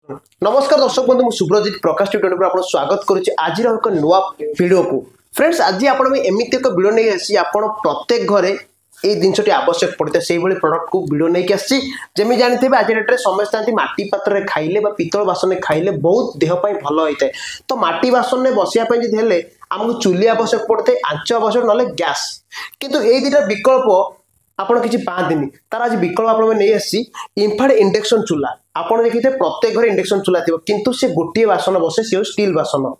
नमस्कार दर्शक बंधु सुब्रजित प्रकाश ट्यूटोरियल पर आपन स्वागत करुच्ची आज एक नुआ वीडियो को फ्रेंड्स आज आप एमती एक वीडियो नहीं आसी आपन प्रत्येक घरे ये जिनसटी आवश्यक पड़ता है से भाई प्रोडक्ट को वीडियो नहीं आसी जमी जानते आज डेट में समझते माटी पात्र खाइले पितल बासन में खाइले बहुत देहपाई भल होता है तो माटी बासन में बसापी आमको चूली आवश्यक पड़ता है आंच आवश्यक ना गैस किंतु ये दुटा विकल्प आपड़ किसी पाती तार आज विकल्प आप नहीं आसी इनफाड इंडक्शन चूल्हा आपड़ देखिए प्रत्येक घर इंडक्शन चूल्हा थी किंतु से गोटे बासन बसे सी स्टील बासन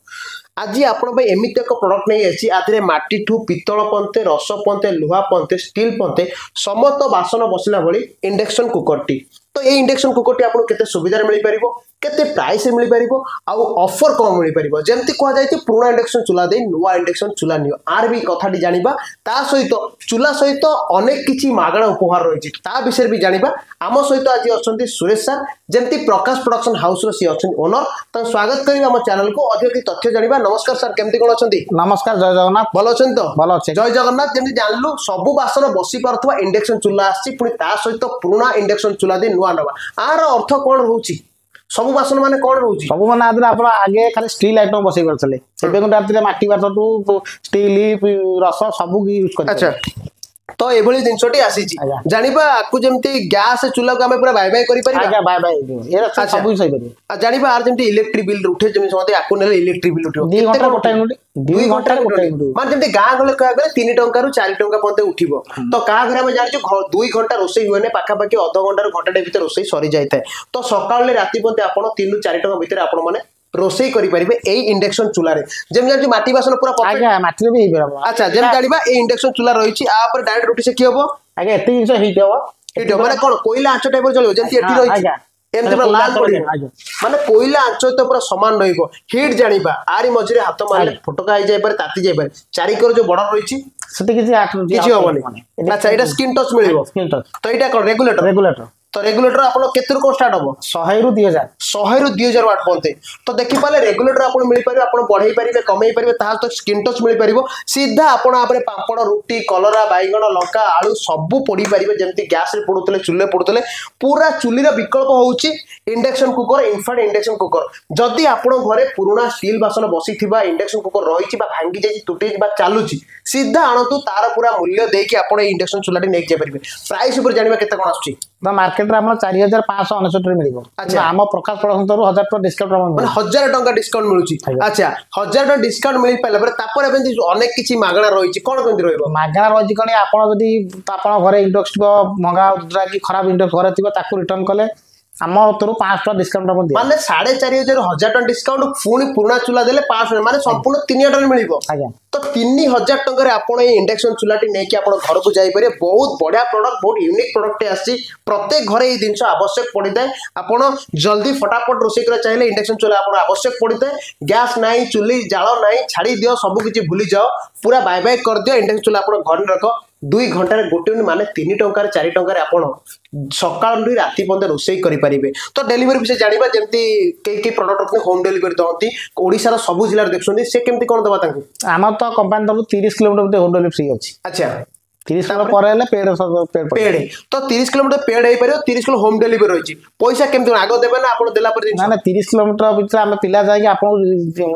आज आपण एमती एक प्रोडक्ट नहीं आसी आधे माटी ठू पितल पंते रस पंते लुहा पंते स्टील पंते समस्त बासन बसला भली इंडक्शन कुकरटी तो ये इंडक्शन कुकरटी आपको केते सुविधा मिल पार केते प्राइस मिल पार आउ ऑफर कौन मिल पार जमती कहुई पुराना इंडक्शन चूल्हा दे नुआ इंडक्शन चूल्हा नियो आर भी कथाटी जानिबा ता सहित चूल्हा सहित अनेक किछि मागणा उपहार रही ता विषय भी जानिबा आम सहित आज अच्छा सुरेश सर जमती प्रकाश प्रोडक्शन हाउस सी अच्छा ओनर तो स्वागत करेंगे आम चैनल को अधिक कि तथ्य जानिबा नमस्कार सर केमती कोन अछंती नमस्कार जय जगन्नाथ भल अछंती तो भल अच्छे जय जगन्नाथ जमती जानलु सब बासन बसी पारथवा इंडक्शन चूल्हा आछि पुनी ता सहित पुराना इंडक्शन चूल्हा दे नुआ नवा आर अर्थ कौन रोची सब बासन माने कौन रोची सब माने आदि आप आगे खाली स्टील आइटम बसई करथले एबे कोन राति माटी बासन टू स्टील रस सब यूज कर अच्छा तो ये जिनसटी आसी जानिबा आकु जेमती गैस चूल्हा को हमें पूरा बाय बाय करि परिबा आगे बाय बाय ये सब सही करियो जानिबा आर जेमती इलेक्ट्रिक बिल उठे जेमती समते आकु नेले इलेक्ट्रिक बिल उठियो 2 घंटा गोटा यूनिट 2 घंटा गोटा यूनिट मान जेमती गां गले कह गले 3 टंका रु 4 टंका पते उठिबो तो का घरे हम जानिछु 2 घंटा रोसई हुएने पाखा पाखी आधा घंटा घंटा भीतर रोसई सरी जाय थाए तो सकाळ ले राती पते आपण 3 रु 4 टंका भीतर आपण माने रोसई करि परिबे ए इंडक्शन चूल्हा रे जेम जानि माटी बासन पूरा परफेक्ट आगे माटी भी हेबे अच्छा जेम जानिबा ए इंडक्शन चूल्हा रहिछि आ पर डायरेक्ट रोटी से की होबो आगे एते जिंस हिट हो माने कोन कोइला आंच टाइप चलियो जेमती एठी रहिछि एमती पूरा लाल पड़ी माने कोइला आंच तो पूरा समान रहिबो हीट जानिबा आरी मझरे हाथ मारले फटका आइ जाय पर ताती जाय पर चारि कर जो बॉर्डर रहिछि सेते किछि होबनी अच्छा एटा स्किन टच मिलिबो स्किन टच तो एटा कोन रेगुलेटर तो रेगुलेटर आप केतु को स्टार्ट हम 100 रु 2000 100 रु 2000 वाट पहुंचे तो देखि पाले रेगुलेटर आप मिल पारे आप बढ़ाई पारे कमई पारे तार तो स्किन टच मिल पार सीधा आपण आपरे पापड़ रुटी कलरा बैगण लंका आलू सब पोड़ी पारे जमती गैस रे पोड़ुतले चुल्ले पोड़ुतले पूरा चुलीर विकल्प होउची induction cooker in fact induction cooker जदि आपण घरे पुराना स्टील बासन बसी थिबा इंडक्शन कुकर रहिछि बा भांगी जाई टूटी बा चालुची सीधा आणतु तार पूरा मूल्य देकी आपण इंडक्शन चुल्लाटी नेक जाय परिबे प्राइस ऊपर जानिबा केते कोन आछी तो मार्केट रे हमर 4599 रे मिलिबो अच्छा हम प्रकाश प्रोडक्शन तो 1000 टका डिस्काउंट माने 1000 टका डिस्काउंट मिलुची अच्छा 1000 टका डिस्काउंट मिल पाला पर तापर एबे अनेक किछि मागणा रहिछि कोन केंति रहइबो मागणा रहिछि कोन आपण जदी आपण घरे इंडक्स मंगा उद्रा की खराब इंडक्स घरे थिबो ताकू रिटर्न कले आम तोर 5 टका डिस्काउंट हम दे माने 4500 1000 टका डिस्काउंट पुणी पुराना चूल्हा देले 500 माने संपूर्ण 3000 टका मिलिबो आज्ञा तो 3000 टका रे आपण ए इंडक्शन चूल्हाटी नेकी आपण घर को जाई पारे बहुत बढ़िया प्रोडक्ट बहुत यूनिक प्रोडक्ट आसी प्रत्येक घरे ए जिंस आवश्यक पड़िताय आपण जल्दी फटाफट रोसई कर चाहिले इंडक्शन चूल्हा आपण आवश्यक पड़िताय गैस नाही चुली जाळ नाही छाड़ी दियो सब किछि भूली जाओ पूरा बाय बाय कर दियो इंडक्शन चूल्हा आपण घर रखो 2 घंटा गोटे माने 3 टंका 4 टंका आपण सकाळ राति पर्यंत रोसई करि परिबे तो डेलीवरी विषय जानिबा जेमती के प्रोडक्ट अपने होम डेलीवरी दहती ओडिसा रो सब जिल्ला देखछोनी से केमती कोन दबा तांकू आम तो कंपनी तब 30 किलोमीटर होम डिलीवरी फ्री अछि अच्छा 30 किलोमीटर पर हेले पेड तो 30 किलोमीटर पेड हे परियो 30 किलो होम डेलीवरी रहिछि पैसा केमती आगो देबे ना आपण देला पर ना 30 किलोमीटर भीतर हम पिला जाय आपण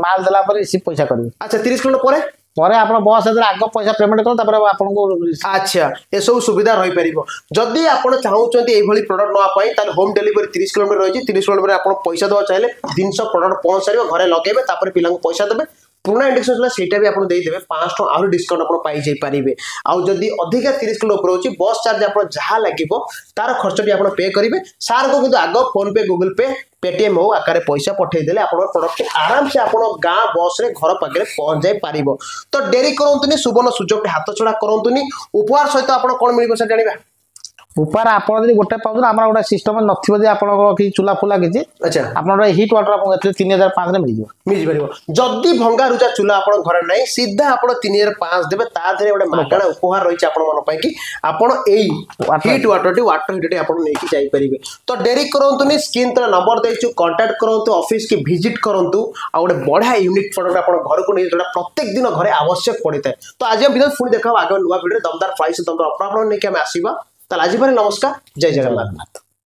माल देला पर रिसीव पैसा करबे अच्छा 30 किलोमीटर पर आप बस आग पैसा पेमेंट कर आपको अच्छा ये सब सुविधा रही पारिबो जदि आपण चाहउचंती एई भली प्रोडक्ट नवा पई ताले होम डेलीवरी 30 किलोमीटर रही 30 किलोमीटर आपण पैसा दवा चाहिले 300 प्रोडक्ट पहुंच सारिबो घरे लगेबे तापर पिला को पैसा देबे पुराना इंडक्शन चूल्हा सेटा भी आपन देई देबे 500 टका आउर डिस्काउंट आपन पाई जाई परिबे आउ जदि अधिका 30 किलो ऊपर होची बस चार्ज आपन जहा लागिबो तार खर्चटी आपन पे करिवे सार को किंतु आगो फोन पे गूगल पे पेटीएम हो आकार पैसा पठे देले आपन प्रोडक्ट आराम से आपन गां बस रे घर पाखरे पहुंच जाई पारिबो तो देरी करंतुनी सुवर्ण सुजोग हाथ छडा करंतुनी उपहार सहित आपन कोन मिलिबो से जानिबा ऊपर आपण जदी गोटे पाउन हमरा गोटे सिस्टम नथिबो जे आपण कि चूल्हा फुला किछि अच्छा आपण हीट वाटर आपण 3005 रे मिल परिबो जदी भंगा रुजा चूल्हा आपण घर नै सीधा आपण 3005 देबे ता धरे गोटे मागणा उपहार रहिछि आपण मन पई कि आपण एई हीट वाटर हीट आपण नेकी जाई परिबे तो देरी करंतुनी स्क्रीन तर नंबर देइछु कांटेक्ट करंतु ऑफिस के विजिट करंतु आ गोटे बढ़िया यूनिक प्रोडक्ट आपण घर को नै जोडा प्रत्येक दिन घरे आवश्यक पड़िता तो आज हम बिना पुणी देखा आगे नुआ वीडियो दमदार प्राइस दमदार ऑफर आपण नेकी हम आसीबा ताल आज नमस्कार जय जगन्नाथ।